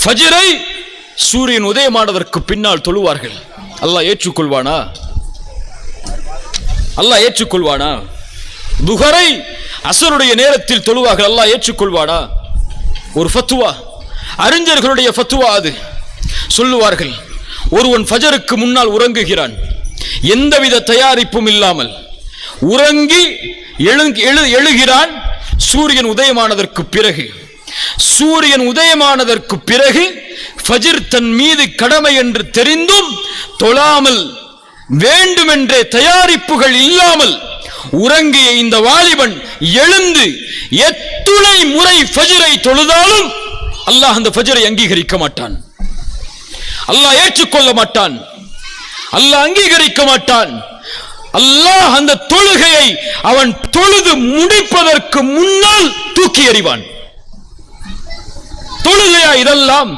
ஃபஜ்ரை சூரியன் உதயமானதற்கு பின்னால் தொழுவார்கள். அல்லாஹ் ஏற்றுக்கொள்வானா? அல்லாஹ் ஏற்றுக்கொள்வானா? துஹரை அஸருடைய நேரத்தில் தொழுவார்கள். அல்லாஹ் ஏற்றுக்கொள்வானா? ஒரு ஃபத்வா, அறிஞர்களுடைய ஃபத்வா அது. சொல்லுவார்கள், ஒருவன் ஃபஜருக்கு முன்னால் உறங்குகிறான், எந்தவித தயாரிப்பும் இல்லாமல் உறங்கி எழுகிறான். சூரியன் உதயமானதற்கு பிறகு, சூரியன் உதயமானதற்கு பிறகு ஃபஜ்ர் தன் மீது கடமை என்று தெரிந்தும் தொழாமல், வேண்டுமென்றே தயாரிப்புகள் இல்லாமல் உறங்கிய இந்த வாலிபன் எழுந்து எத்துணை முறை ஃபஜ்ரை தொழுதாலும் அல்லாஹ் அந்த ஃபஜ்ரை அங்கீகரிக்க மாட்டான். அல்லாஹ் ஏற்றுக்கொள்ள மாட்டான். அல்லாஹ் அங்கீகரிக்க மாட்டான். அல்லாஹ் அந்த தொழுகையை அவன் தொழுது முடிப்பதற்கு முன்னால் தூக்கி எறிவான். தொழுகையா இதெல்லாம்?